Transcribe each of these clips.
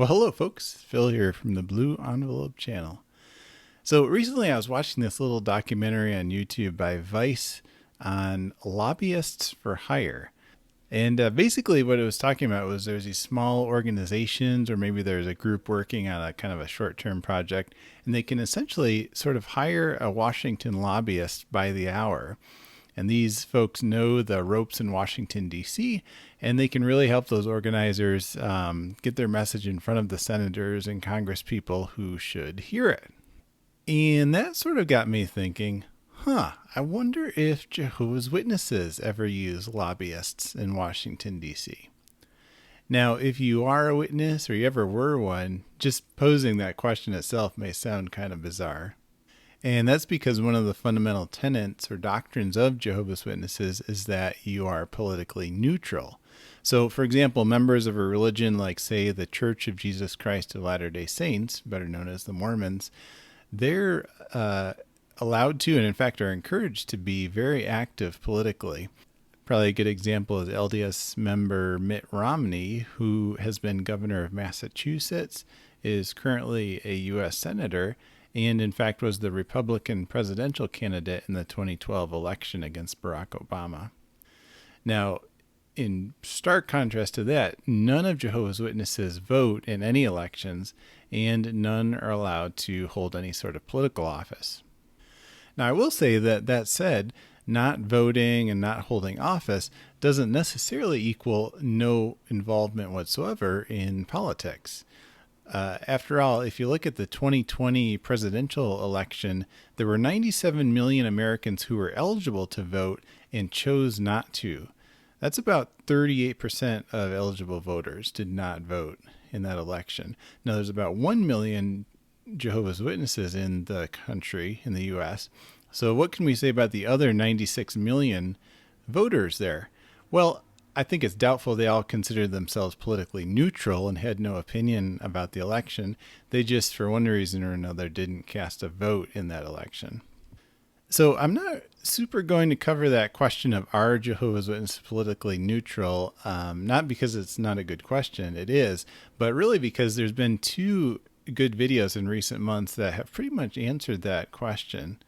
Well, hello, folks. Phil here from the Blue Envelope channel. So recently I was watching this little documentary on YouTube by Vice on lobbyists for hire. And basically what it was talking about was there's these small organizations, or maybe there's a group working on a kind of a short-term project, and they can essentially sort of hire a Washington lobbyist by the hour. And these folks know the ropes in Washington, D.C., and they can really help those organizers get their message in front of the senators and Congress people who should hear it. And that sort of got me thinking, I wonder if Jehovah's Witnesses ever use lobbyists in Washington, D.C. Now, if you are a witness or you ever were one, just posing that question itself may sound kind of bizarre. And that's because one of the fundamental tenets or doctrines of Jehovah's Witnesses is that you are politically neutral. So, for example, members of a religion like, say, the Church of Jesus Christ of Latter-day Saints, better known as the Mormons, they're allowed to, and in fact are encouraged to be very active politically. Probably a good example is LDS member Mitt Romney, who has been governor of Massachusetts, is currently a U.S. senator, and in fact was the Republican presidential candidate in the 2012 election against Barack Obama. Now, in stark contrast to that, none of Jehovah's Witnesses vote in any elections, and none are allowed to hold any sort of political office. Now, I will say that said, not voting and not holding office doesn't necessarily equal no involvement whatsoever in politics. After all, if you look at the 2020 presidential election, there were 97 million Americans who were eligible to vote and chose not to. That's about 38% of eligible voters did not vote in that election. Now, there's about 1 million Jehovah's Witnesses in the country, in the U.S. So what can we say about the other 96 million voters there? Well, I think it's doubtful they all considered themselves politically neutral and had no opinion about the election. They just, for one reason or another, didn't cast a vote in that election. So I'm not super going to cover that question of are Jehovah's Witnesses politically neutral, not because it's not a good question, it is, but really because there's been two good videos in recent months that have pretty much answered that question.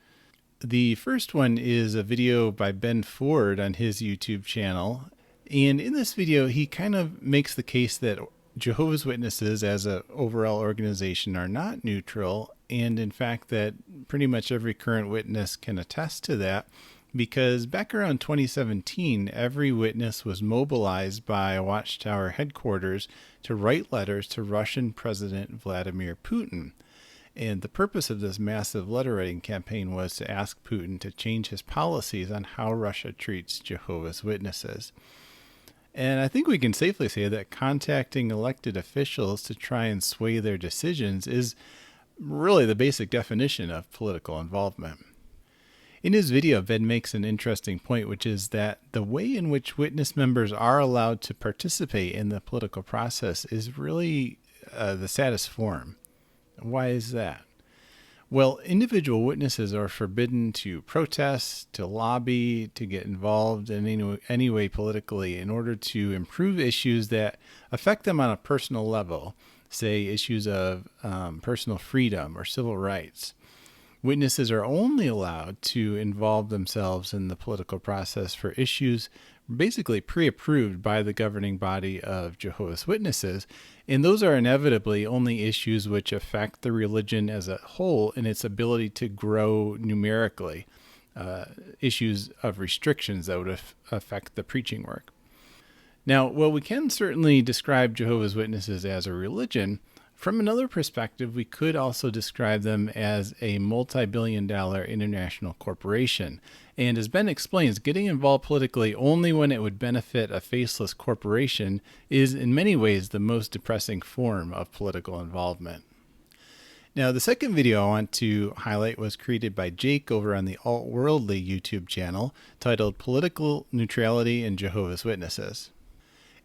The first one is a video by Ben Ford on his YouTube channel. And in this video, he kind of makes the case that Jehovah's Witnesses as an overall organization are not neutral, and in fact that pretty much every current witness can attest to that, because back around 2017, every witness was mobilized by Watchtower headquarters to write letters to Russian President Vladimir Putin. And the purpose of this massive letter writing campaign was to ask Putin to change his policies on how Russia treats Jehovah's Witnesses. And I think we can safely say that contacting elected officials to try and sway their decisions is really the basic definition of political involvement. In his video, Ben makes an interesting point, which is that the way in which witness members are allowed to participate in the political process is really the saddest form. Why is that? Well, individual witnesses are forbidden to protest, to lobby, to get involved in any way politically in order to improve issues that affect them on a personal level, say issues of personal freedom or civil rights. Witnesses are only allowed to involve themselves in the political process for issues basically pre-approved by the governing body of Jehovah's Witnesses, and those are inevitably only issues which affect the religion as a whole in its ability to grow numerically, issues of restrictions that would affect the preaching work. Now, while we can certainly describe Jehovah's Witnesses as a religion, from another perspective, we could also describe them as a multi-billion-dollar international corporation. And as Ben explains, getting involved politically only when it would benefit a faceless corporation is in many ways the most depressing form of political involvement. Now, the second video I want to highlight was created by Jake over on the Alt-Worldly YouTube channel titled Political Neutrality and Jehovah's Witnesses.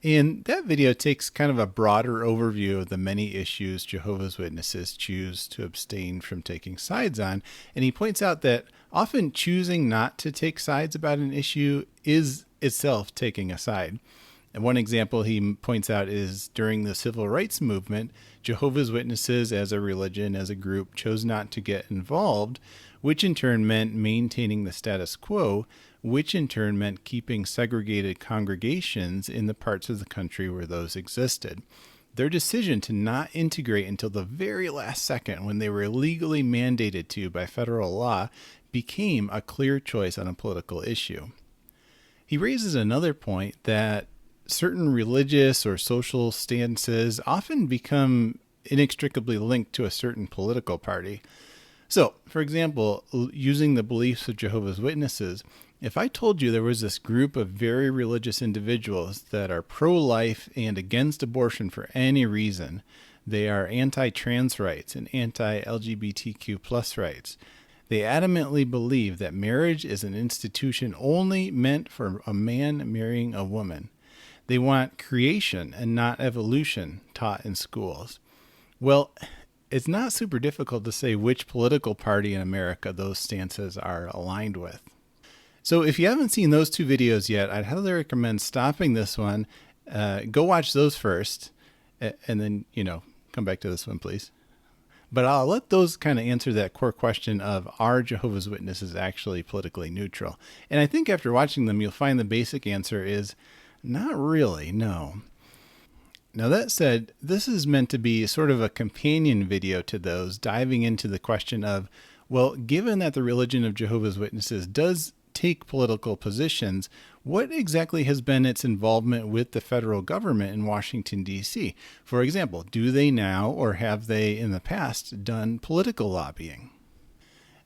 And that video takes kind of a broader overview of the many issues Jehovah's Witnesses choose to abstain from taking sides on. And he points out that often choosing not to take sides about an issue is itself taking a side. And one example he points out is during the civil rights movement, Jehovah's Witnesses as a religion, as a group, chose not to get involved, which in turn meant maintaining the status quo, which in turn meant keeping segregated congregations in the parts of the country where those existed. Their decision to not integrate until the very last second, when they were legally mandated to by federal law, became a clear choice on a political issue. He raises another point that certain religious or social stances often become inextricably linked to a certain political party. So, for example, using the beliefs of Jehovah's Witnesses, if I told you there was this group of very religious individuals that are pro-life and against abortion for any reason, they are anti-trans rights and anti-LGBTQ plus rights. They adamantly believe that marriage is an institution only meant for a man marrying a woman. They want creation and not evolution taught in schools. Well, it's not super difficult to say which political party in America those stances are aligned with. So if you haven't seen those two videos yet, I'd highly recommend stopping this one. Go watch those first, and then, come back to this one, please. But I'll let those kind of answer that core question of, are Jehovah's Witnesses actually politically neutral? And I think after watching them, you'll find the basic answer is not really, no. Now that said, this is meant to be sort of a companion video to those, diving into the question of, well, given that the religion of Jehovah's Witnesses does take political positions, what exactly has been its involvement with the federal government in Washington, D.C.? For example, do they now or have they in the past done political lobbying?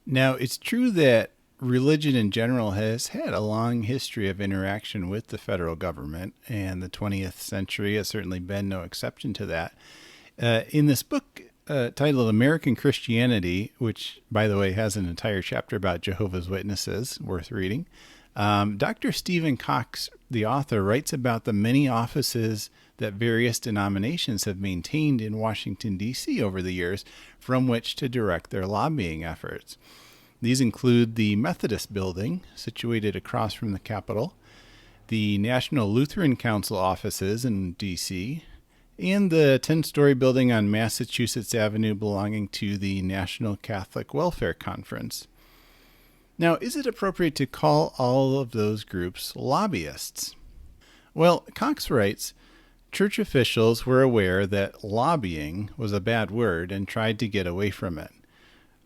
Now, it's true that religion in general has had a long history of interaction with the federal government, and the 20th century has certainly been no exception to that. In this book titled American Christianity, which, by the way, has an entire chapter about Jehovah's Witnesses, worth reading, Dr. Stephen Cox, the author, writes about the many offices that various denominations have maintained in Washington, D.C. over the years from which to direct their lobbying efforts. These include the Methodist Building, situated across from the Capitol, the National Lutheran Council offices in D.C., and the 10-story building on Massachusetts Avenue belonging to the National Catholic Welfare Conference. Now, is it appropriate to call all of those groups lobbyists? Well, Cox writes, church officials were aware that lobbying was a bad word and tried to get away from it.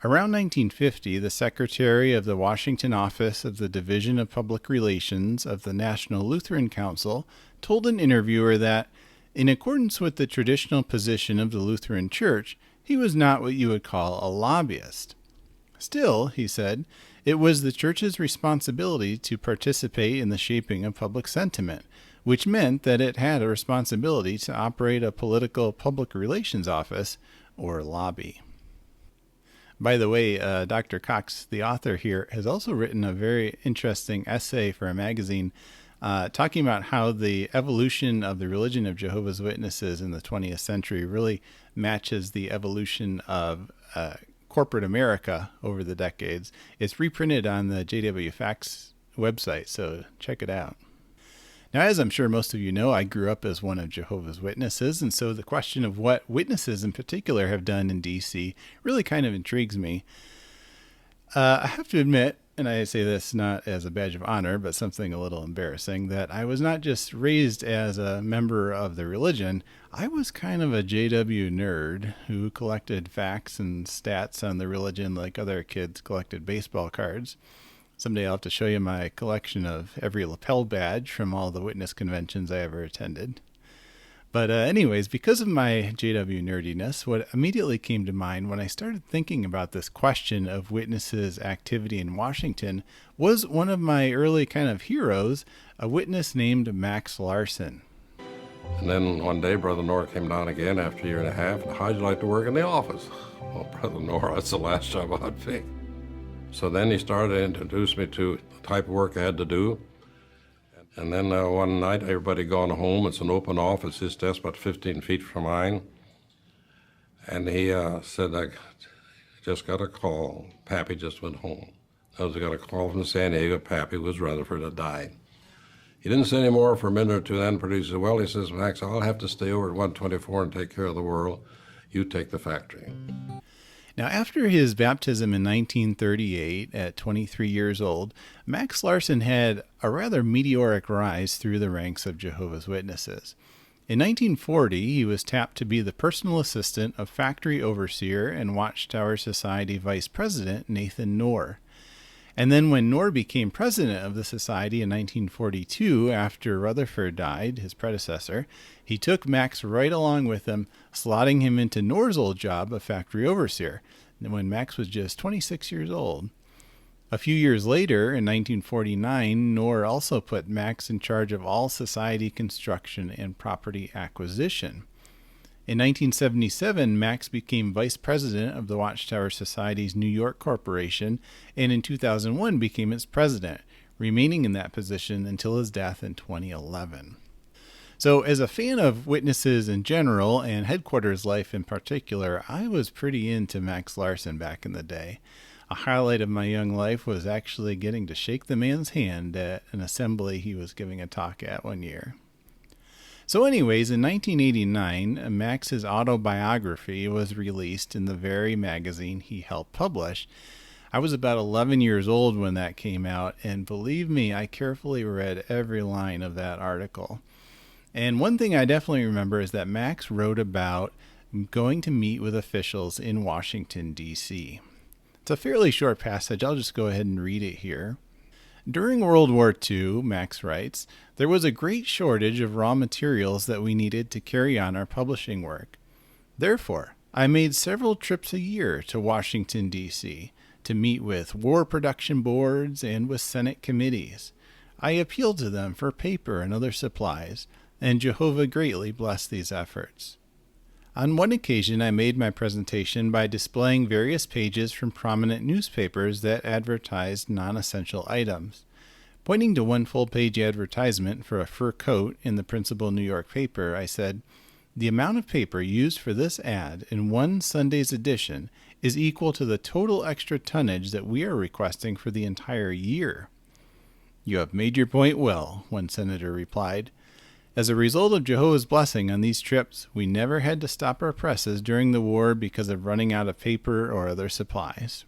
Around 1950, the secretary of the Washington office of the Division of Public Relations of the National Lutheran Council told an interviewer that, in accordance with the traditional position of the Lutheran Church, he was not what you would call a lobbyist. Still, he said, it was the church's responsibility to participate in the shaping of public sentiment, which meant that it had a responsibility to operate a political public relations office, or lobby. By the way, Dr. Cox, the author here, has also written a very interesting essay for a magazine talking about how the evolution of the religion of Jehovah's Witnesses in the 20th century really matches the evolution of corporate America over the decades. It's reprinted on the JW Facts website, so check it out. Now, as I'm sure most of you know, I grew up as one of Jehovah's Witnesses, and so the question of what witnesses in particular have done in D.C. really kind of intrigues me. I have to admit, and I say this not as a badge of honor, but something a little embarrassing, that I was not just raised as a member of the religion. I was kind of a JW nerd who collected facts and stats on the religion like other kids collected baseball cards. Someday I'll have to show you my collection of every lapel badge from all the witness conventions I ever attended. But anyways, because of my JW nerdiness, what immediately came to mind when I started thinking about this question of witnesses' activity in Washington was one of my early kind of heroes, a witness named Max Larson. And then one day, Brother Noah came down again after a year and a half, and how'd you like to work in the office? Well, Brother Noah, that's the last job I'd pick. So then he started to introduce me to the type of work I had to do. And then one night, everybody gone home. It's an open office. His desk about 15 feet from mine. And he said, I just got a call. Pappy just went home. I got a call from San Diego. Pappy was Rutherford had died. He didn't say any more for a minute or two, then produces, well, he says, Max, I'll have to stay over at 124 and take care of the world. You take the factory. Now, after his baptism in 1938, at 23 years old, Max Larson had a rather meteoric rise through the ranks of Jehovah's Witnesses. In 1940, he was tapped to be the personal assistant of factory overseer and Watchtower Society vice president Nathan Knorr. And then when Knorr became president of the society in 1942, after Rutherford died, his predecessor, he took Max right along with him, slotting him into Knorr's old job of factory overseer, when Max was just 26 years old. A few years later, in 1949, Knorr also put Max in charge of all society construction and property acquisition. In 1977, Max became vice president of the Watchtower Society's New York Corporation, and in 2001 became its president, remaining in that position until his death in 2011. So as a fan of Witnesses in general and headquarters life in particular, I was pretty into Max Larson back in the day. A highlight of my young life was actually getting to shake the man's hand at an assembly he was giving a talk at one year. So anyways, in 1989, Max's autobiography was released in the very magazine he helped publish. I was about 11 years old when that came out, and believe me, I carefully read every line of that article. And one thing I definitely remember is that Max wrote about going to meet with officials in Washington, D.C. It's a fairly short passage. I'll just go ahead and read it here. During World War II, Max writes, there was a great shortage of raw materials that we needed to carry on our publishing work. Therefore, I made several trips a year to Washington, D.C., to meet with war production boards and with Senate committees. I appealed to them for paper and other supplies, and Jehovah greatly blessed these efforts. On one occasion, I made my presentation by displaying various pages from prominent newspapers that advertised non-essential items. Pointing to one full-page advertisement for a fur coat in the principal New York paper, I said, "The amount of paper used for this ad in one Sunday's edition is equal to the total extra tonnage that we are requesting for the entire year." "You have made your point well," one senator replied. "As a result of Jehovah's blessing on these trips, we never had to stop our presses during the war because of running out of paper or other supplies."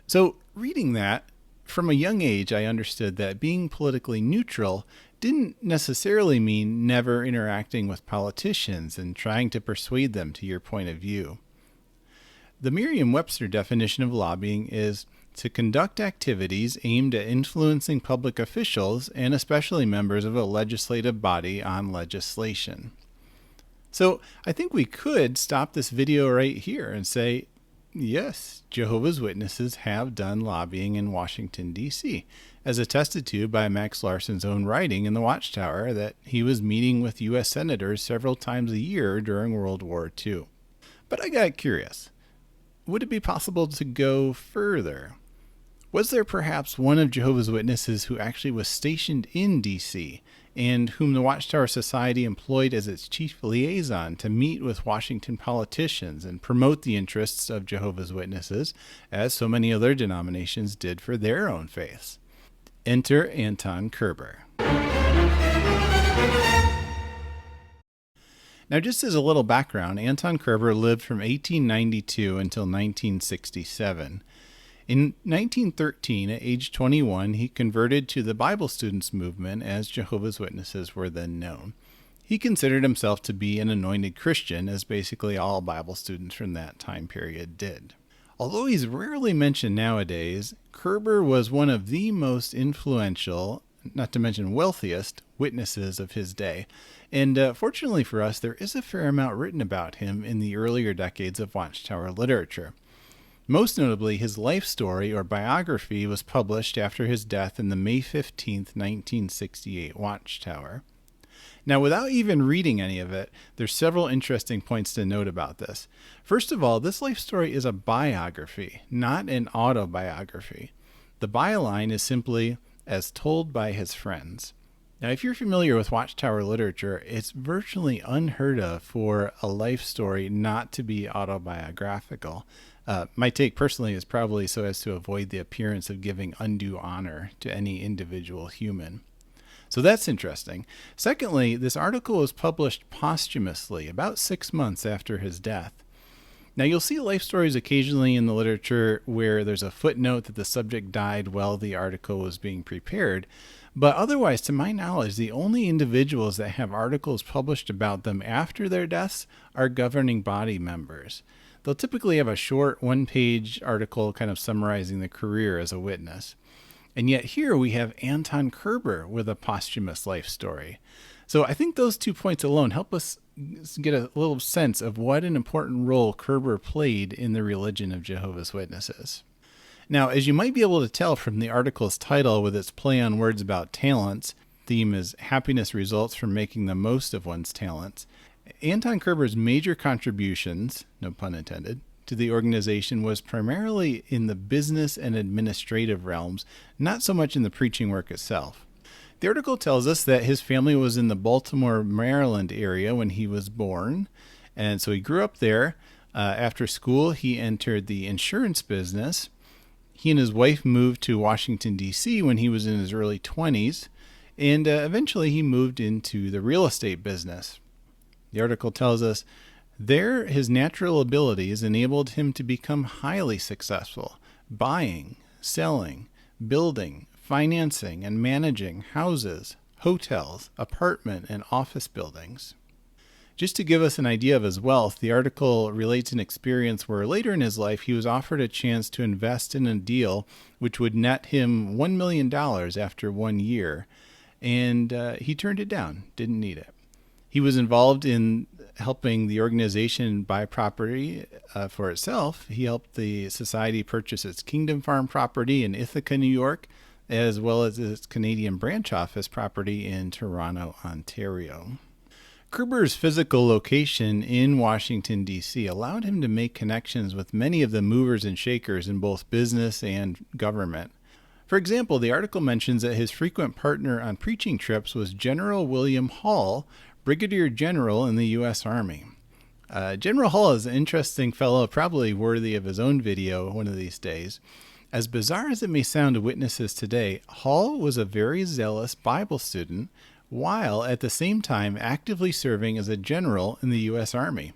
So, reading that, from a young age I understood that being politically neutral didn't necessarily mean never interacting with politicians and trying to persuade them to your point of view. The Merriam-Webster definition of lobbying is to conduct activities aimed at influencing public officials and especially members of a legislative body on legislation. So I think we could stop this video right here and say, yes, Jehovah's Witnesses have done lobbying in Washington, D.C., as attested to by Max Larson's own writing in the Watchtower that he was meeting with U.S. senators several times a year during World War II. But I got curious. Would it be possible to go further? Was there perhaps one of Jehovah's Witnesses who actually was stationed in D.C. and whom the Watchtower Society employed as its chief liaison to meet with Washington politicians and promote the interests of Jehovah's Witnesses, as so many other denominations did for their own faiths? Enter Anton Koerber. Now, just as a little background, Anton Koerber lived from 1892 until 1967. In 1913, at age 21, he converted to the Bible Students movement, as Jehovah's Witnesses were then known. He considered himself to be an anointed Christian, as basically all Bible students from that time period did. Although he's rarely mentioned nowadays, Koerber was one of the most influential, not to mention wealthiest, witnesses of his day. And fortunately for us, there is a fair amount written about him in the earlier decades of Watchtower literature. Most notably, his life story or biography was published after his death in the May 15, 1968 Watchtower. Now, without even reading any of it, there's several interesting points to note about this. First of all, this life story is a biography, not an autobiography. The byline is simply, as told by his friends. Now, if you're familiar with Watchtower literature, it's virtually unheard of for a life story not to be autobiographical. My take personally is probably so as to avoid the appearance of giving undue honor to any individual human. So that's interesting. Secondly, this article was published posthumously about 6 months after his death. Now, you'll see life stories occasionally in the literature where there's a footnote that the subject died while the article was being prepared, but otherwise, to my knowledge, the only individuals that have articles published about them after their deaths are governing body members. They'll typically have a short one-page article kind of summarizing the career as a witness. And yet here we have Anton Koerber with a posthumous life story. So I think those 2 points alone help us get a little sense of what an important role Koerber played in the religion of Jehovah's Witnesses. Now, as you might be able to tell from the article's title with its play on words about talents, theme is happiness results from making the most of one's talents, Anton Koerber's major contributions, no pun intended, to the organization was primarily in the business and administrative realms, not so much in the preaching work itself. The article tells us that his family was in the Baltimore, Maryland area when he was born, and so he grew up there. After school, he entered the insurance business. He and his wife moved to Washington, D.C. when he was in his early 20s, and eventually he moved into the real estate business. The article tells us there, his natural abilities enabled him to become highly successful, buying, selling, building, financing, and managing houses, hotels, apartment, and office buildings. Just to give us an idea of his wealth, the article relates an experience where later in his life he was offered a chance to invest in a deal which would net him $1 million after 1 year, and he turned it down, didn't need it. He was involved in helping the organization buy property for itself. He helped the society purchase its Kingdom Farm property in Ithaca, New York, as well as its Canadian branch office property in Toronto, Ontario. Koerber's physical location in Washington, D.C. allowed him to make connections with many of the movers and shakers in both business and government. For example, the article mentions that his frequent partner on preaching trips was General William Hall, Brigadier General in the U.S. Army. General Hall is an interesting fellow, probably worthy of his own video one of these days. As bizarre as it may sound to witnesses today, Hall was a very zealous Bible student, while at the same time actively serving as a general in the U.S. Army.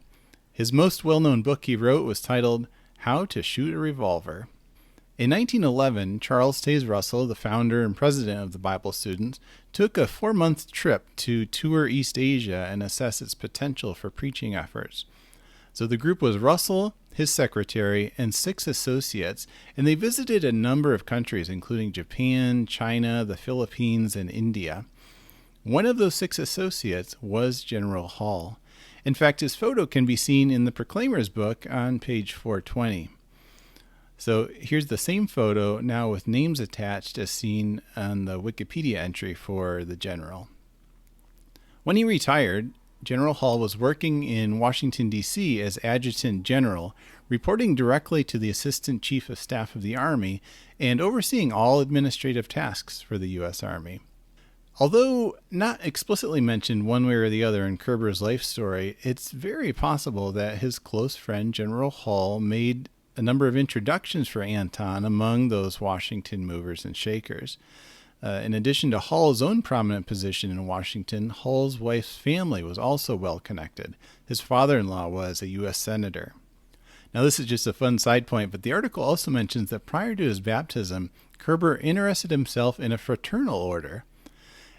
His most well-known book he wrote was titled How to Shoot a Revolver. In 1911, Charles Taze Russell, the founder and president of the Bible Students, took a 4-month trip to tour East Asia and assess its potential for preaching efforts. So the group was Russell, his secretary, and 6 associates, and they visited a number of countries, including Japan, China, the Philippines, and India. One of those 6 associates was General Hall. In fact, his photo can be seen in the Proclaimer's book on page 420. So here's the same photo, now with names attached as seen on the Wikipedia entry for the general. When he retired, General Hall was working in Washington, D.C. as Adjutant General, reporting directly to the Assistant Chief of Staff of the Army and overseeing all administrative tasks for the U.S. Army. Although not explicitly mentioned one way or the other in Koerber's life story, it's very possible that his close friend General Hall made a number of introductions for Anton among those Washington movers and shakers. In addition to Hall's own prominent position in Washington, Hall's wife's family was also well connected. His father-in-law was a U.S. Senator. Now, this is just a fun side point, but the article also mentions that prior to his baptism, Koerber interested himself in a fraternal order.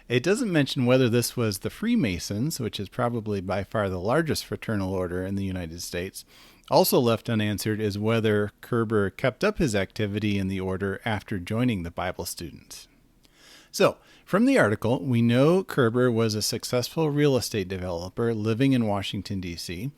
It doesn't mention whether this was the Freemasons, which is probably by far the largest fraternal order in the United States. Also left unanswered is whether Koerber kept up his activity in the order after joining the Bible Students. So, from the article, we know Koerber was a successful real estate developer living in Washington, D.C.,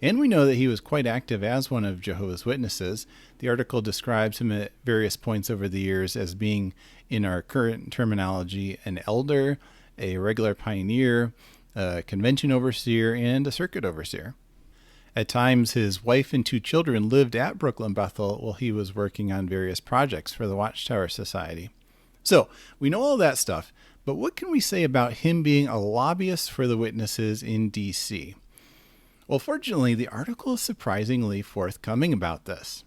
and we know that he was quite active as one of Jehovah's Witnesses. The article describes him at various points over the years as being, in our current terminology, an elder, a regular pioneer, a convention overseer, and a circuit overseer. At times, his wife and 2 children lived at Brooklyn Bethel while he was working on various projects for the Watchtower Society. So, we know all that stuff, but what can we say about him being a lobbyist for the Witnesses in D.C.? Well, fortunately, the article is surprisingly forthcoming about this.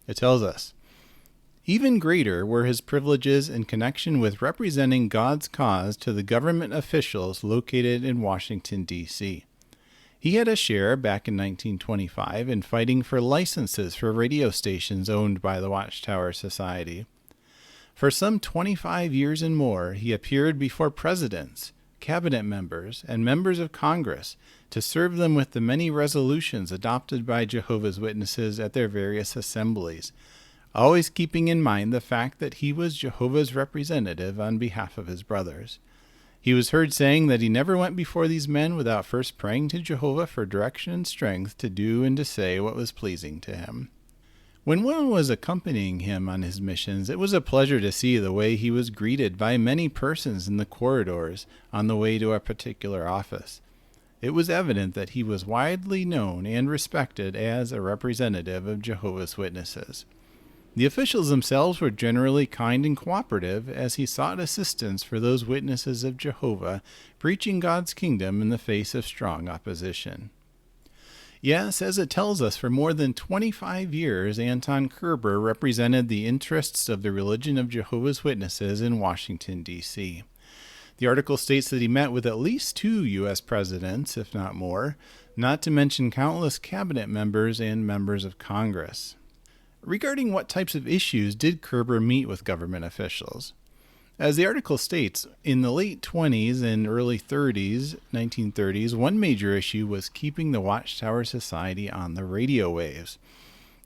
It tells us, Even greater were his privileges in connection with representing God's cause to the government officials located in Washington, D.C. He had a share back in 1925 in fighting for licenses for radio stations owned by the Watchtower Society. For some 25 years and more, he appeared before presidents, cabinet members, and members of Congress to serve them with the many resolutions adopted by Jehovah's Witnesses at their various assemblies, always keeping in mind the fact that he was Jehovah's representative on behalf of his brothers. He was heard saying that he never went before these men without first praying to Jehovah for direction and strength to do and to say what was pleasing to him. When one was accompanying him on his missions, it was a pleasure to see the way he was greeted by many persons in the corridors on the way to a particular office. It was evident that he was widely known and respected as a representative of Jehovah's Witnesses. The officials themselves were generally kind and cooperative as he sought assistance for those witnesses of Jehovah preaching God's kingdom in the face of strong opposition. Yes, as it tells us, for more than 25 years, Anton Koerber represented the interests of the religion of Jehovah's Witnesses in Washington, D.C. The article states that he met with at least 2 U.S. presidents, if not more, not to mention countless cabinet members and members of Congress. Regarding what types of issues did Koerber meet with government officials? As the article states, in the late 20s and early 1930s, one major issue was keeping the Watchtower Society on the radio waves.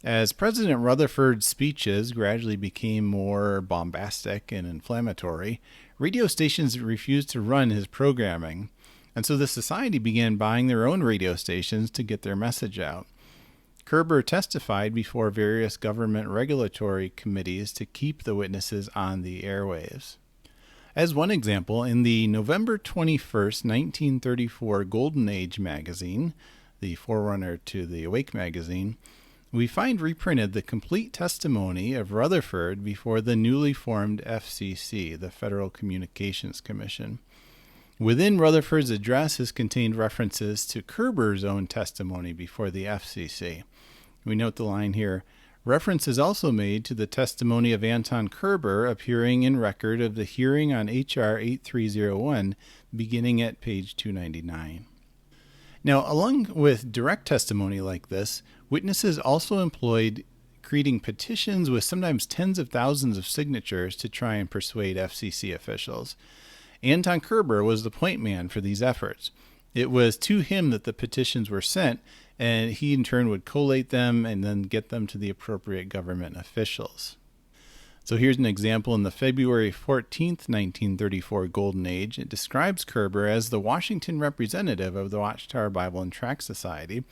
As President Rutherford's speeches gradually became more bombastic and inflammatory, radio stations refused to run his programming, and so the society began buying their own radio stations to get their message out. Koerber testified before various government regulatory committees to keep the witnesses on the airwaves. As one example, in the November 21st, 1934 Golden Age magazine, the forerunner to the Awake magazine, we find reprinted the complete testimony of Rutherford before the newly formed FCC, the Federal Communications Commission. Within Rutherford's address is contained references to Koerber's own testimony before the FCC. We note the line here, reference is also made to the testimony of Anton Koerber appearing in record of the hearing on H.R. 8301, beginning at page 299. Now, along with direct testimony like this, witnesses also employed creating petitions with sometimes tens of thousands of signatures to try and persuade FCC officials. Anton Koerber was the point man for these efforts. It was to him that the petitions were sent, and he in turn would collate them and then get them to the appropriate government officials. So here's an example in the February 14th, 1934 Golden Age. It describes Koerber as the Washington representative of the Watchtower Bible and Tract Society,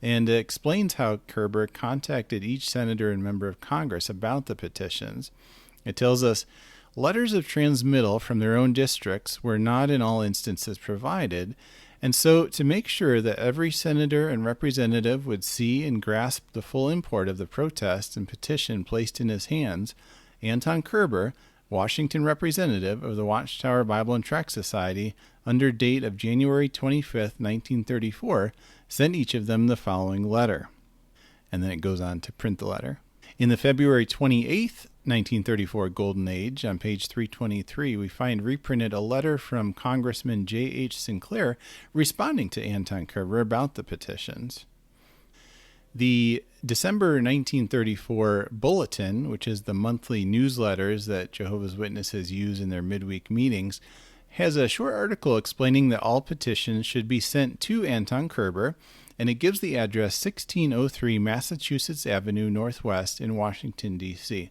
and it explains how Koerber contacted each senator and member of Congress about the petitions. It tells us, letters of transmittal from their own districts were not in all instances provided, and so to make sure that every senator and representative would see and grasp the full import of the protest and petition placed in his hands, Anton Koerber, Washington representative of the Watchtower Bible and Tract Society, under date of January 25th, 1934, sent each of them the following letter. And then it goes on to print the letter. In the February 28th, 1934 Golden Age, on page 323, we find reprinted a letter from Congressman J.H. Sinclair responding to Anton Koerber about the petitions. The December 1934 Bulletin, which is the monthly newsletters that Jehovah's Witnesses use in their midweek meetings, has a short article explaining that all petitions should be sent to Anton Koerber, and it gives the address 1603 Massachusetts Avenue Northwest in Washington, D.C.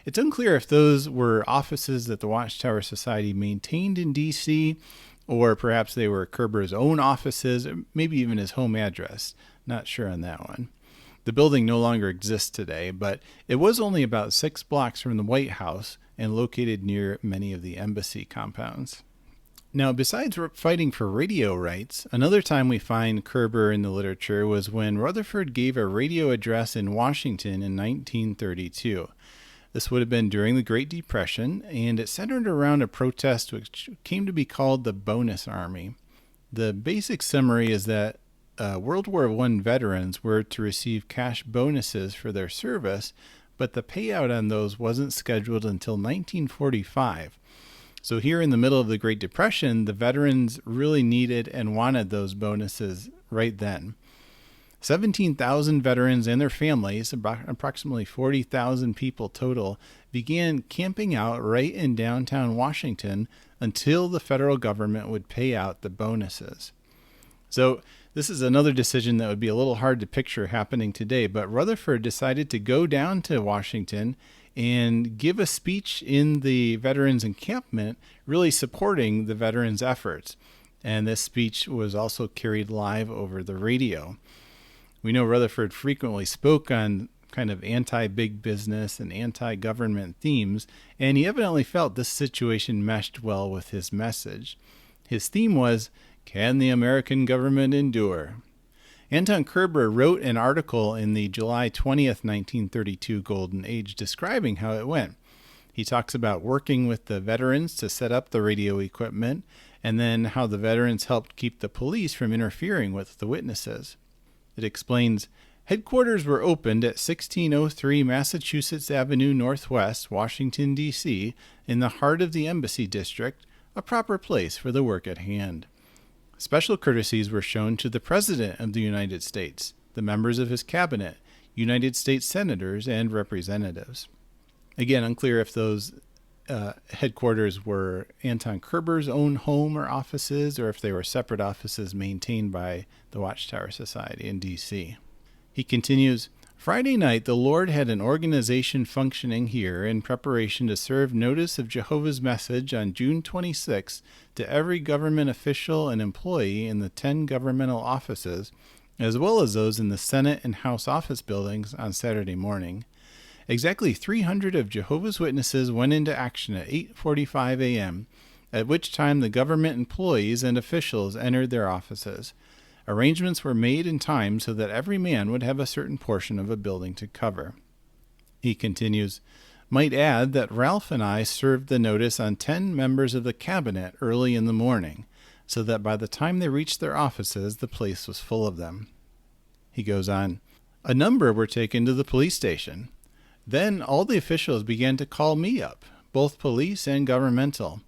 It's unclear if those were offices that the Watchtower Society maintained in D.C., or perhaps they were Koerber's own offices, or maybe even his home address. Not sure on that one. The building no longer exists today, but it was only about 6 blocks from the White House and located near many of the embassy compounds. Now, besides fighting for radio rights, another time we find Koerber in the literature was when Rutherford gave a radio address in Washington in 1932. This would have been during the Great Depression, and it centered around a protest which came to be called the Bonus Army. The basic summary is that World War I veterans were to receive cash bonuses for their service, but the payout on those wasn't scheduled until 1945. So here in the middle of the Great Depression, the veterans really needed and wanted those bonuses right then. 17,000 veterans and their families, approximately 40,000 people total, began camping out right in downtown Washington until the federal government would pay out the bonuses. So this is another decision that would be a little hard to picture happening today, but Rutherford decided to go down to Washington and give a speech in the veterans encampment, really supporting the veterans' efforts. And this speech was also carried live over the radio. We know Rutherford frequently spoke on kind of anti-big business and anti-government themes, and he evidently felt this situation meshed well with his message. His theme was, "Can the American government endure?" Anton Koerber wrote an article in the July 20th, 1932 Golden Age describing how it went. He talks about working with the veterans to set up the radio equipment, and then how the veterans helped keep the police from interfering with the witnesses. It explains, headquarters were opened at 1603 Massachusetts Avenue Northwest, Washington, D.C., in the heart of the Embassy District, a proper place for the work at hand. Special courtesies were shown to the President of the United States, the members of his cabinet, United States senators, and representatives. Again, unclear if those headquarters were Anton Koerber's own home or offices, or if they were separate offices maintained by the Watchtower Society in D.C. He continues, Friday night the Lord had an organization functioning here in preparation to serve notice of Jehovah's message on June 26 to every government official and employee in the 10 governmental offices, as well as those in the Senate and House office buildings on Saturday morning. Exactly 300 of Jehovah's Witnesses went into action at 8:45 a.m., at which time the government employees and officials entered their offices. Arrangements were made in time so that every man would have a certain portion of a building to cover. He continues, might add that Ralph and I served the notice on 10 members of the cabinet early in the morning, so that by the time they reached their offices, the place was full of them. He goes on, a number were taken to the police station. Then all the officials began to call me up, both police and governmental.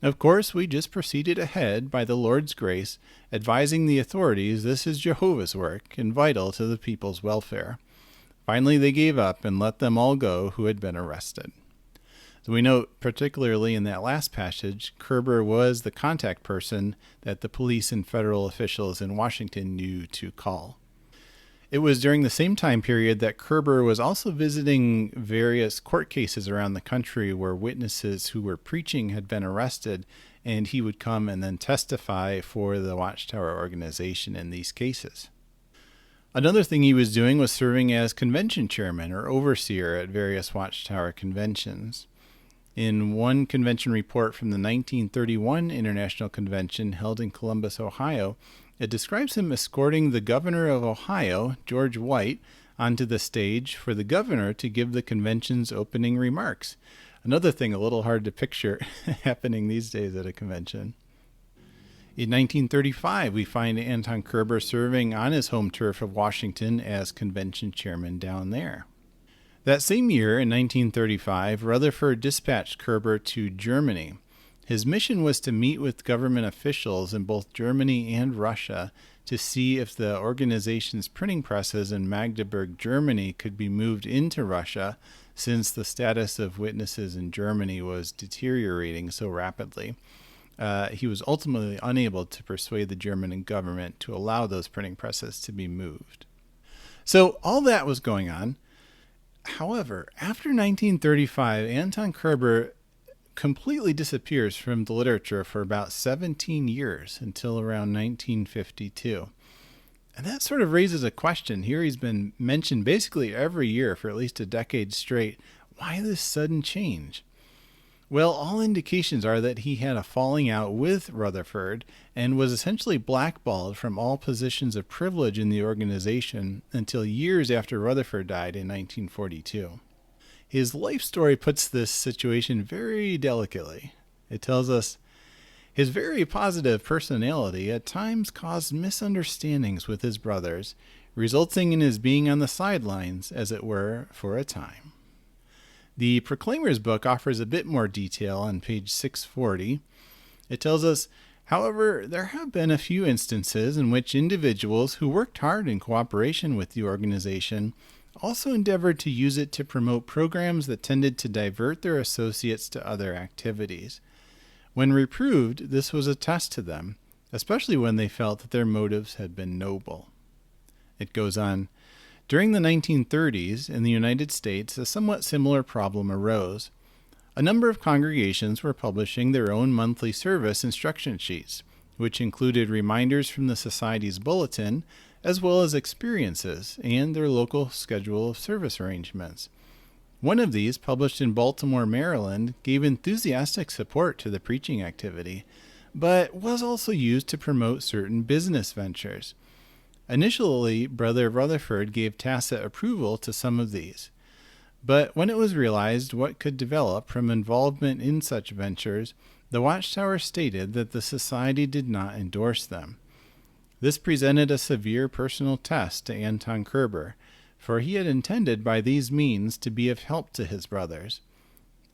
Of course, we just proceeded ahead by the Lord's grace, advising the authorities this is Jehovah's work and vital to the people's welfare. Finally, they gave up and let them all go who had been arrested. So we note, particularly in that last passage, Koerber was the contact person that the police and federal officials in Washington knew to call. It was during the same time period that Koerber was also visiting various court cases around the country where witnesses who were preaching had been arrested, and he would come and then testify for the Watchtower organization in these cases. Another thing he was doing was serving as convention chairman or overseer at various Watchtower conventions. In one convention report from the 1931 International Convention held in Columbus, Ohio, it describes him escorting the governor of Ohio, George White, onto the stage for the governor to give the convention's opening remarks. Another thing a little hard to picture happening these days at a convention. In 1935, we find Anton Koerber serving on his home turf of Washington as convention chairman down there. That same year, in 1935, Rutherford dispatched Koerber to Germany. His mission was to meet with government officials in both Germany and Russia to see if the organization's printing presses in Magdeburg, Germany could be moved into Russia, since the status of witnesses in Germany was deteriorating so rapidly. He was ultimately unable to persuade the German government to allow those printing presses to be moved. So all that was going on. However, after 1935, Anton Koerber completely disappears from the literature for about 17 years until around 1952. And that sort of raises a question. Here he's been mentioned basically every year for at least a decade straight. Why this sudden change? Well, all indications are that he had a falling out with Rutherford and was essentially blackballed from all positions of privilege in the organization until years after Rutherford died in 1942. His life story puts this situation very delicately. It tells us, his very positive personality at times caused misunderstandings with his brothers, resulting in his being on the sidelines, as it were, for a time. The Proclaimer's book offers a bit more detail on page 640. It tells us, however, there have been a few instances in which individuals who worked hard in cooperation with the organization also endeavored to use it to promote programs that tended to divert their associates to other activities. When reproved, this was a test to them, especially when they felt that their motives had been noble. It goes on, during the 1930s in the United States, a somewhat similar problem arose. A number of congregations were publishing their own monthly service instruction sheets, which included reminders from the Society's bulletin, as well as experiences and their local schedule of service arrangements. One of these, published in Baltimore, Maryland, gave enthusiastic support to the preaching activity, but was also used to promote certain business ventures. Initially, Brother Rutherford gave tacit approval to some of these. But when it was realized what could develop from involvement in such ventures, the Watchtower stated that the Society did not endorse them. This presented a severe personal test to Anton Koerber, for he had intended by these means to be of help to his brothers.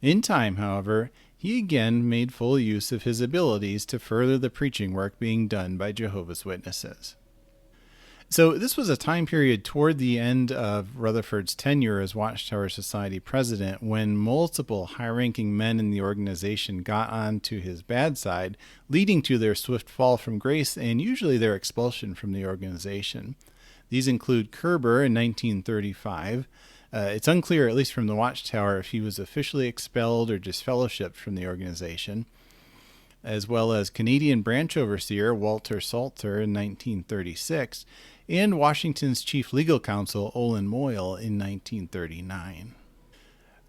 In time, however, he again made full use of his abilities to further the preaching work being done by Jehovah's Witnesses. So this was a time period toward the end of Rutherford's tenure as Watchtower Society president when multiple high-ranking men in the organization got on to his bad side, leading to their swift fall from grace and usually their expulsion from the organization. These include Koerber in 1935. It's unclear, at least from the Watchtower, if he was officially expelled or disfellowshipped from the organization, as well as Canadian branch overseer Walter Salter in 1936, and Washington's chief legal counsel Olin Moyle in 1939.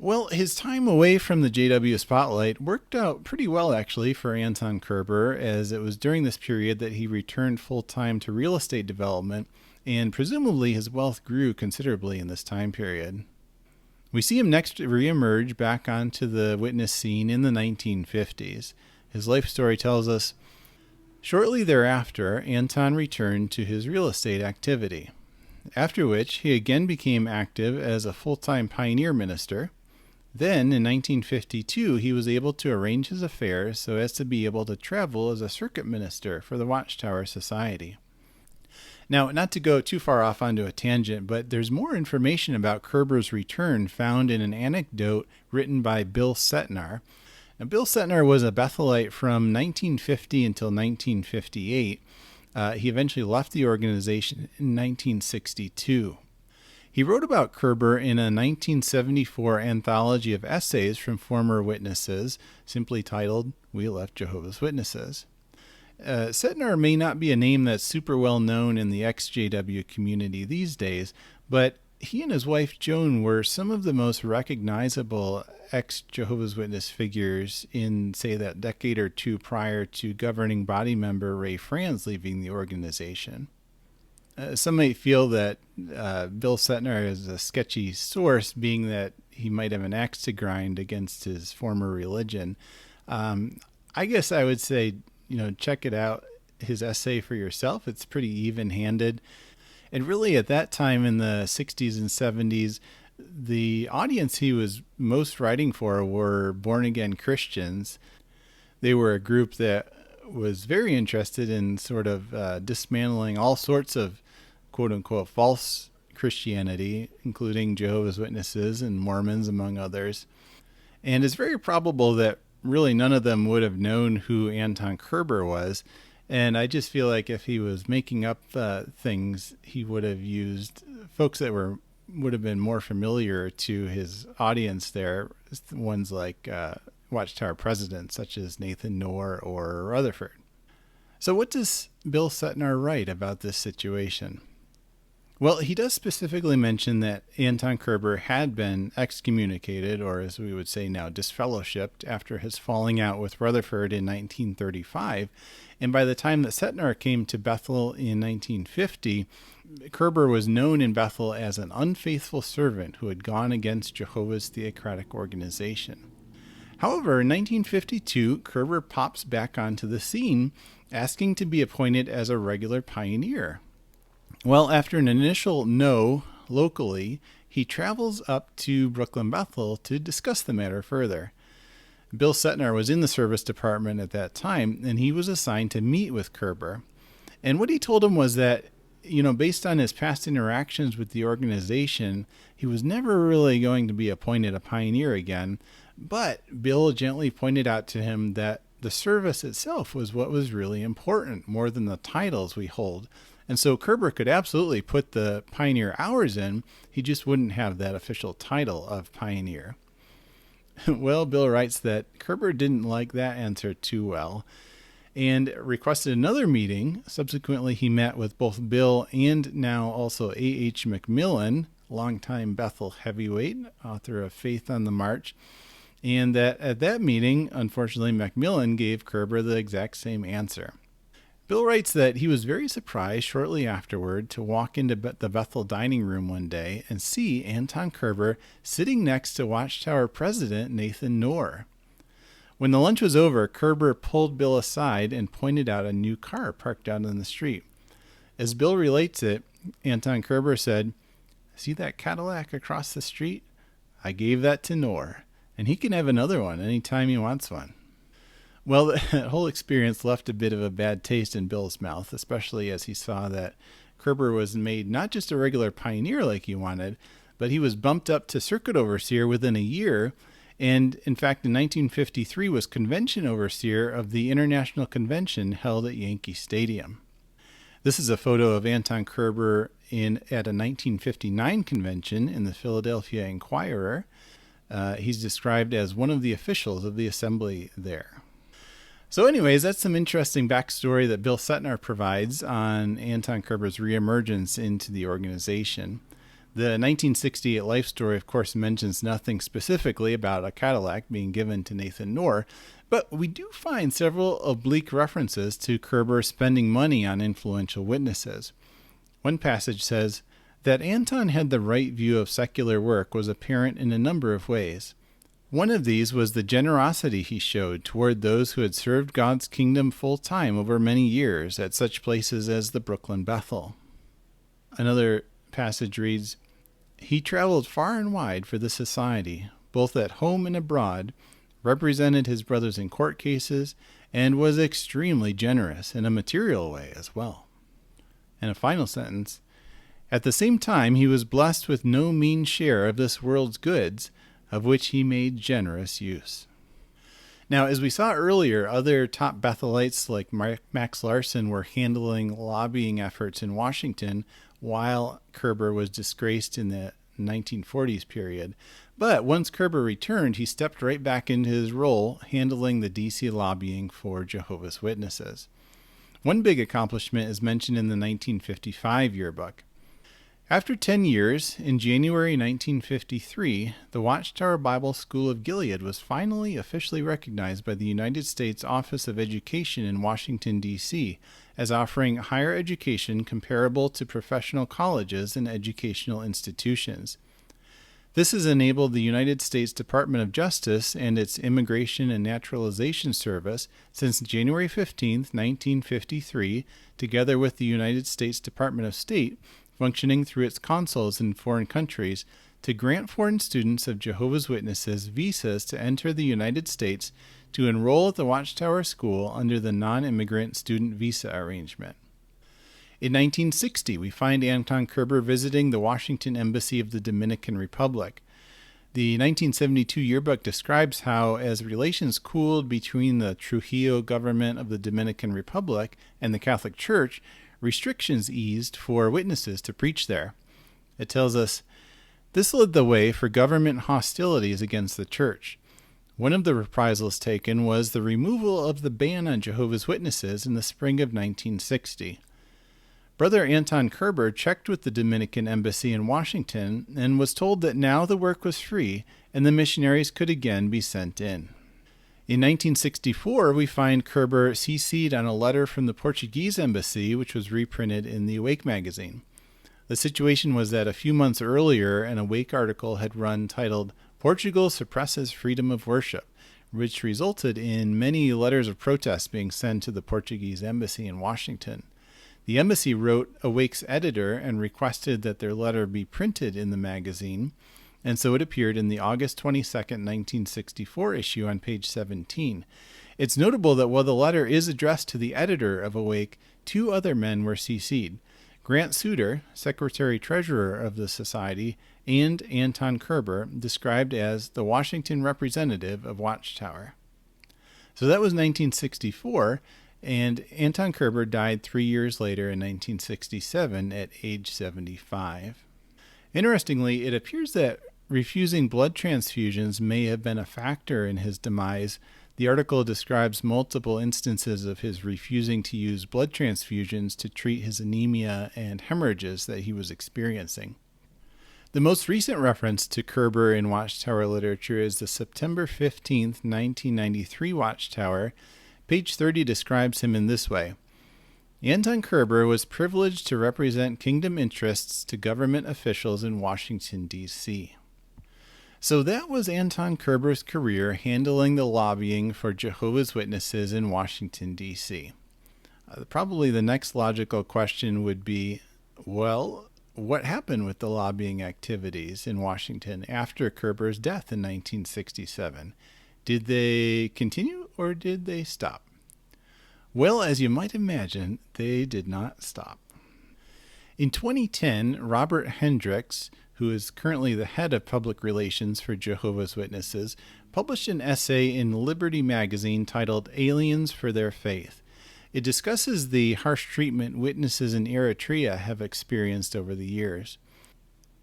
Well, his time away from the JW spotlight worked out pretty well, actually, for Anton Koerber, as it was during this period that he returned full-time to real estate development, and presumably his wealth grew considerably in this time period. We see him next reemerge back onto the witness scene in the 1950s. His life story tells us, shortly thereafter, Anton returned to his real estate activity, after which he again became active as a full-time pioneer minister. Then, in 1952, he was able to arrange his affairs so as to be able to travel as a circuit minister for the Watchtower Society. Now, not to go too far off onto a tangent, but there's more information about Koerber's return found in an anecdote written by Bill Setnar. Now, Bill Setnar was a Bethelite from 1950 until 1958. He eventually left the organization in 1962. He wrote about Koerber in a 1974 anthology of essays from former witnesses, simply titled, "We Left Jehovah's Witnesses." Setnar may not be a name that's super well known in the ex-JW community these days, but he and his wife Joan were some of the most recognizable ex-Jehovah's Witness figures in, say, that decade or two prior to governing body member Ray Franz leaving the organization. Some might feel that Bill Setnar is a sketchy source, being that he might have an axe to grind against his former religion. I guess I would say, check it out, his essay for yourself. It's pretty even-handed. And really, at that time in the 60s and 70s, the audience he was most writing for were born-again Christians. They were a group that was very interested in sort of dismantling all sorts of quote-unquote false Christianity, including Jehovah's Witnesses and Mormons, among others. And it's very probable that really none of them would have known who Anton Koerber was. And I just feel like if he was making up things, he would have used folks that would have been more familiar to his audience there, ones like Watchtower presidents such as Nathan Knorr or Rutherford. So what does Bill Setnar write about this situation? Well, he does specifically mention that Anton Koerber had been excommunicated, or as we would say now, disfellowshipped, after his falling out with Rutherford in 1935. And by the time that Setnar came to Bethel in 1950, Koerber was known in Bethel as an unfaithful servant who had gone against Jehovah's theocratic organization. However, in 1952, Koerber pops back onto the scene, asking to be appointed as a regular pioneer. Well, after an initial no locally, he travels up to Brooklyn Bethel to discuss the matter further. Bill Setnar was in the service department at that time, and he was assigned to meet with Koerber. And what he told him was that, based on his past interactions with the organization, he was never really going to be appointed a pioneer again. But Bill gently pointed out to him that the service itself was what was really important, more than the titles we hold. And so Koerber could absolutely put the pioneer hours in, he just wouldn't have that official title of pioneer. Well, Bill writes that Koerber didn't like that answer too well and requested another meeting. Subsequently, he met with both Bill and now also A.H. McMillan, longtime Bethel heavyweight, author of Faith on the March, and that at that meeting, unfortunately, McMillan gave Koerber the exact same answer. Bill writes that he was very surprised shortly afterward to walk into the Bethel dining room one day and see Anton Koerber sitting next to Watchtower president Nathan Knorr. When the lunch was over, Koerber pulled Bill aside and pointed out a new car parked out on the street. As Bill relates it, Anton Koerber said, "See that Cadillac across the street? I gave that to Knorr, and he can have another one anytime he wants one." Well, that whole experience left a bit of a bad taste in Bill's mouth, especially as he saw that Koerber was made not just a regular pioneer like he wanted, but he was bumped up to circuit overseer within a year, and in fact in 1953 was convention overseer of the International Convention held at Yankee Stadium. This is a photo of Anton Koerber at a 1959 convention in the Philadelphia Inquirer. He's described as one of the officials of the assembly there. So anyways, that's some interesting backstory that Bill Setnar provides on Anton Koerber's reemergence into the organization. The 1968 life story, of course, mentions nothing specifically about a Cadillac being given to Nathan Knorr, but we do find several oblique references to Koerber spending money on influential witnesses. One passage says that Anton had the right view of secular work was apparent in a number of ways. One of these was the generosity he showed toward those who had served God's kingdom full-time over many years at such places as the Brooklyn Bethel. Another passage reads, "He traveled far and wide for the society, both at home and abroad, represented his brothers in court cases, and was extremely generous in a material way as well." And a final sentence, "At the same time he was blessed with no mean share of this world's goods, of which he made generous use." Now, as we saw earlier, other top Bethelites like Max Larson were handling lobbying efforts in Washington while Koerber was disgraced in the 1940s period. But once Koerber returned, he stepped right back into his role handling the D.C. lobbying for Jehovah's Witnesses. One big accomplishment is mentioned in the 1955 yearbook. After 10 years, in January 1953, the Watchtower Bible School of Gilead was finally officially recognized by the United States Office of Education in Washington, D.C., as offering higher education comparable to professional colleges and educational institutions. This has enabled the United States Department of Justice and its Immigration and Naturalization Service since January 15, 1953, together with the United States Department of State, functioning through its consuls in foreign countries, to grant foreign students of Jehovah's Witnesses visas to enter the United States to enroll at the Watchtower School under the non-immigrant student visa arrangement. In 1960, we find Anton Koerber visiting the Washington Embassy of the Dominican Republic. The 1972 yearbook describes how, as relations cooled between the Trujillo government of the Dominican Republic and the Catholic Church, restrictions eased for witnesses to preach there. It tells us, "This led the way for government hostilities against the church. One of the reprisals taken was the removal of the ban on Jehovah's Witnesses in the spring of 1960. Brother Anton Koerber checked with the Dominican Embassy in Washington and was told that now the work was free and the missionaries could again be sent in." In 1964, we find Koerber CC'd on a letter from the Portuguese embassy, which was reprinted in the Awake magazine. The situation was that a few months earlier, an Awake article had run titled, "Portugal Suppresses Freedom of Worship," which resulted in many letters of protest being sent to the Portuguese embassy in Washington. The embassy wrote Awake's editor and requested that their letter be printed in the magazine, and so it appeared in the August 22nd, 1964 issue on page 17. It's notable that while the letter is addressed to the editor of Awake, two other men were CC'd. Grant Suter, secretary-treasurer of the society, and Anton Koerber, described as the Washington representative of Watchtower. So that was 1964, and Anton Koerber died 3 years later in 1967 at age 75. Interestingly, it appears that refusing blood transfusions may have been a factor in his demise. The article describes multiple instances of his refusing to use blood transfusions to treat his anemia and hemorrhages that he was experiencing. The most recent reference to Koerber in Watchtower literature is the September 15, 1993 Watchtower. Page 30 describes him in this way. Anton Koerber was privileged to represent kingdom interests to government officials in Washington, D.C. So that was Anton Koerber's career handling the lobbying for Jehovah's Witnesses in Washington, D.C. Probably the next logical question would be, well, what happened with the lobbying activities in Washington after Koerber's death in 1967? Did they continue or did they stop? Well, as you might imagine, they did not stop. In 2010, Robert Hendricks, who is currently the head of public relations for Jehovah's Witnesses, published an essay in Liberty magazine titled Aliens for Their Faith. It discusses the harsh treatment witnesses in Eritrea have experienced over the years.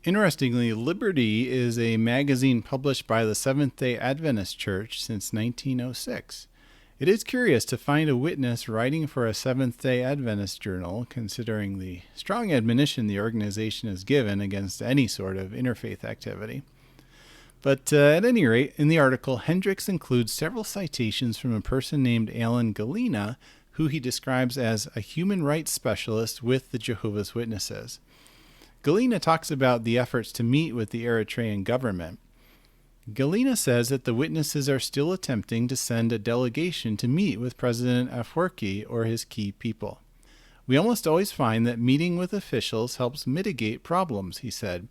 Interestingly, Liberty is a magazine published by the Seventh-day Adventist Church since 1906. It is curious to find a witness writing for a Seventh-day Adventist journal, considering the strong admonition the organization has given against any sort of interfaith activity. But at any rate, in the article, Hendricks includes several citations from a person named Alan Galena, who he describes as a human rights specialist with the Jehovah's Witnesses. Galena talks about the efforts to meet with the Eritrean government. Galena says that the witnesses are still attempting to send a delegation to meet with President Afwerki or his key people. We almost always find that meeting with officials helps mitigate problems, he said,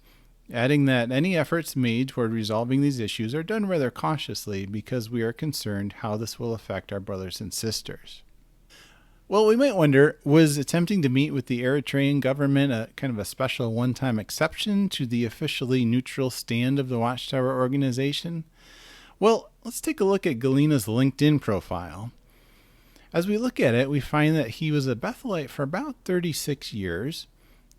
adding that any efforts made toward resolving these issues are done rather cautiously because we are concerned how this will affect our brothers and sisters. Well, we might wonder, was attempting to meet with the Eritrean government a kind of a special one-time exception to the officially neutral stand of the Watchtower organization? Well, let's take a look at Galena's LinkedIn profile. As we look at it, we find that he was a Bethelite for about 36 years.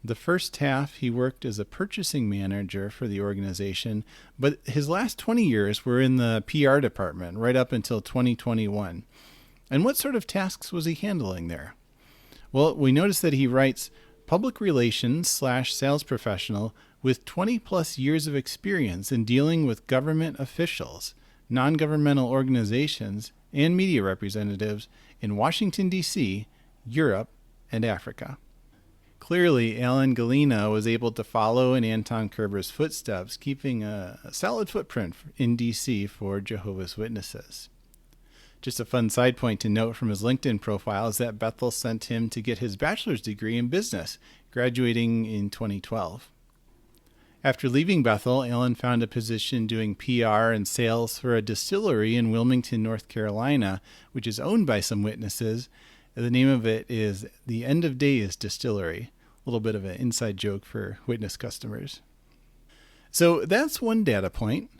The first half, he worked as a purchasing manager for the organization, but his last 20 years were in the PR department, right up until 2021. And what sort of tasks was he handling there? Well, we notice that he writes public relations / sales professional with 20 plus years of experience in dealing with government officials, non-governmental organizations, and media representatives in Washington, D.C., Europe, and Africa. Clearly, Alan Galena was able to follow in Anton Koerber's footsteps, keeping a solid footprint in D.C. for Jehovah's Witnesses. Just a fun side point to note from his LinkedIn profile is that Bethel sent him to get his bachelor's degree in business, graduating in 2012. After leaving Bethel, Alan found a position doing PR and sales for a distillery in Wilmington, North Carolina, which is owned by some witnesses. The name of it is the End of Days Distillery. A little bit of an inside joke for witness customers. So that's one data point.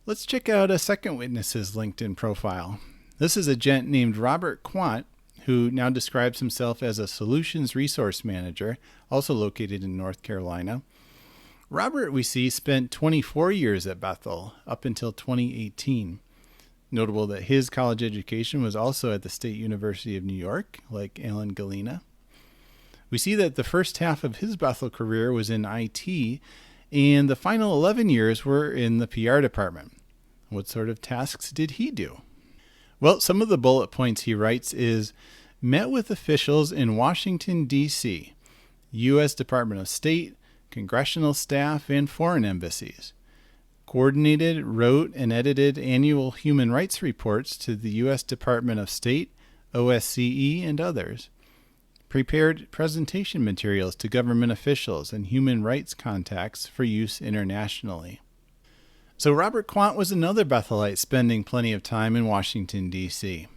Let's check out a second witness's LinkedIn profile. This is a gent named Robert Quant, who now describes himself as a solutions resource manager, also located in North Carolina. Robert, we see, spent 24 years at Bethel, up until 2018. Notable that his college education was also at the State University of New York, like Alan Galena. We see that the first half of his Bethel career was in IT, and the final 11 years were in the PR department. What sort of tasks did he do? Well, some of the bullet points he writes is, met with officials in Washington, D.C., U.S. Department of State, congressional staff, and foreign embassies. Coordinated, wrote, and edited annual human rights reports to the U.S. Department of State, OSCE, and others. prepared presentation materials to government officials and human rights contacts for use internationally. So Robert Quant was another Bethelite spending plenty of time in Washington, D.C.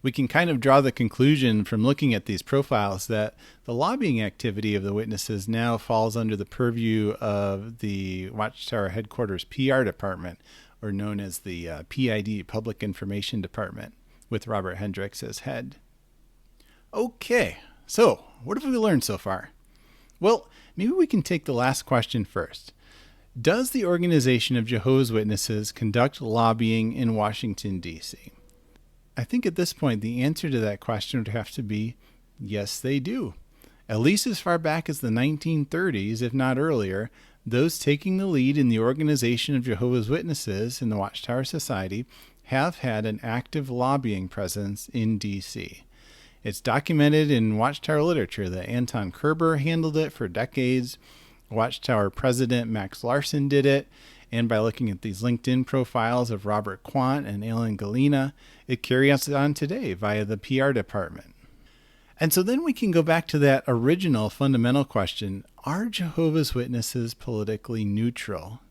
We can kind of draw the conclusion from looking at these profiles that the lobbying activity of the witnesses now falls under the purview of the Watchtower headquarters PR department, or known as the PID, Public Information Department, with Robert Hendricks as head. Okay, so what have we learned so far? Well, maybe we can take the last question first. Does the Organization of Jehovah's Witnesses conduct lobbying in Washington, D.C.? I think at this point the answer to that question would have to be yes, they do. At least as far back as the 1930s, if not earlier, those taking the lead in the Organization of Jehovah's Witnesses in the Watchtower Society have had an active lobbying presence in D.C. It's documented in Watchtower literature that Anton Koerber handled it for decades. Watchtower president Max Larson did it. And by looking at these LinkedIn profiles of Robert Quant and Alan Galena, it carries on today via the PR department. And so then we can go back to that original fundamental question, are Jehovah's Witnesses politically neutral?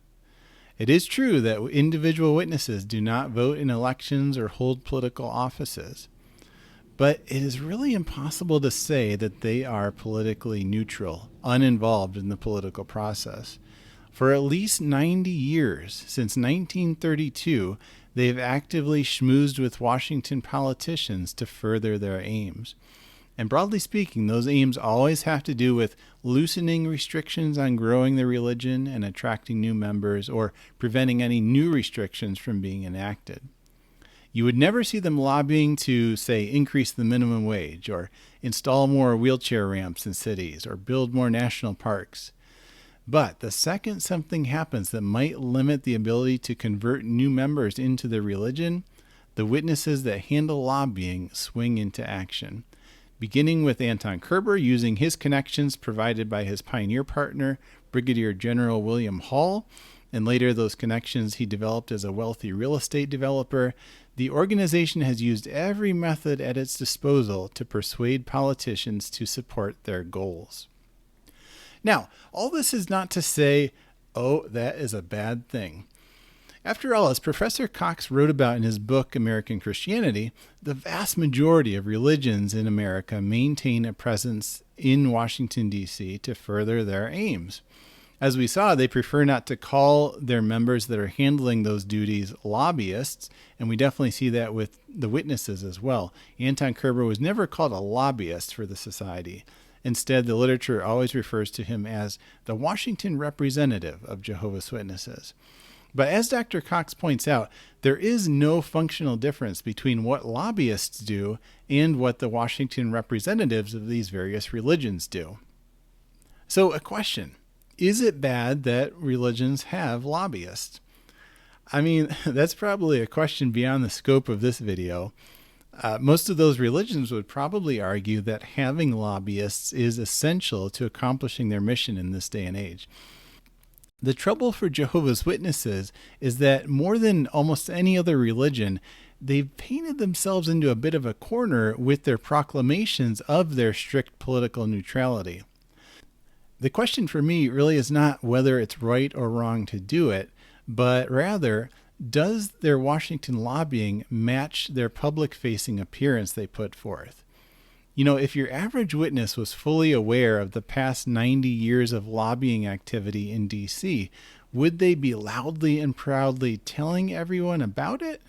It is true that individual witnesses do not vote in elections or hold political offices, but it is really impossible to say that they are politically neutral, uninvolved in the political process. For at least 90 years, since 1932, they've actively schmoozed with Washington politicians to further their aims. And broadly speaking, those aims always have to do with loosening restrictions on growing the religion and attracting new members, or preventing any new restrictions from being enacted. You would never see them lobbying to, say, increase the minimum wage, or install more wheelchair ramps in cities, or build more national parks. But the second something happens that might limit the ability to convert new members into the religion, the witnesses that handle lobbying swing into action. Beginning with Anton Koerber using his connections provided by his pioneer partner, Brigadier General William Hall, and later those connections he developed as a wealthy real estate developer, the organization has used every method at its disposal to persuade politicians to support their goals. Now, all this is not to say, oh, that is a bad thing. After all, as Professor Cox wrote about in his book, American Christianity, the vast majority of religions in America maintain a presence in Washington, D.C. to further their aims. As we saw, they prefer not to call their members that are handling those duties lobbyists, and we definitely see that with the witnesses as well. Anton Koerber was never called a lobbyist for the society. Instead, the literature always refers to him as the Washington representative of Jehovah's Witnesses. But as Dr. Cox points out, there is no functional difference between what lobbyists do and what the Washington representatives of these various religions do. So a question, is it bad that religions have lobbyists? I mean, that's probably a question beyond the scope of this video. Most of those religions would probably argue that having lobbyists is essential to accomplishing their mission in this day and age. The trouble for Jehovah's Witnesses is that more than almost any other religion, they've painted themselves into a bit of a corner with their proclamations of their strict political neutrality. The question for me really is not whether it's right or wrong to do it, but rather, does their Washington lobbying match their public-facing appearance they put forth? You know, if your average witness was fully aware of the past 90 years of lobbying activity in D.C., would they be loudly and proudly telling everyone about it?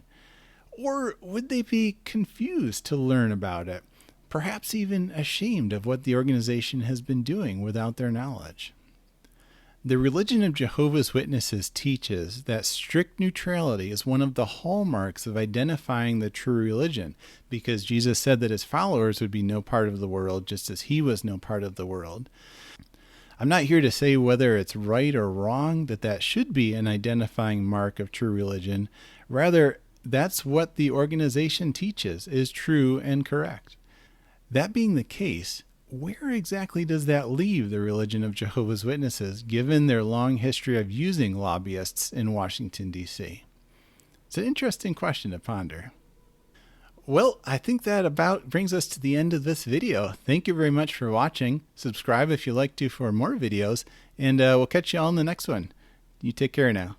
Or would they be confused to learn about it, perhaps even ashamed of what the organization has been doing without their knowledge? The religion of Jehovah's Witnesses teaches that strict neutrality is one of the hallmarks of identifying the true religion, because Jesus said that his followers would be no part of the world just as he was no part of the world. I'm not here to say whether it's right or wrong that should be an identifying mark of true religion. Rather, that's what the organization teaches is true and correct. That being the case, where exactly does that leave the religion of Jehovah's Witnesses, given their long history of using lobbyists in Washington, D.C.? It's an interesting question to ponder. Well, I think that about brings us to the end of this video. Thank you very much for watching. Subscribe if you like to for more videos, and we'll catch you all in the next one. You take care now.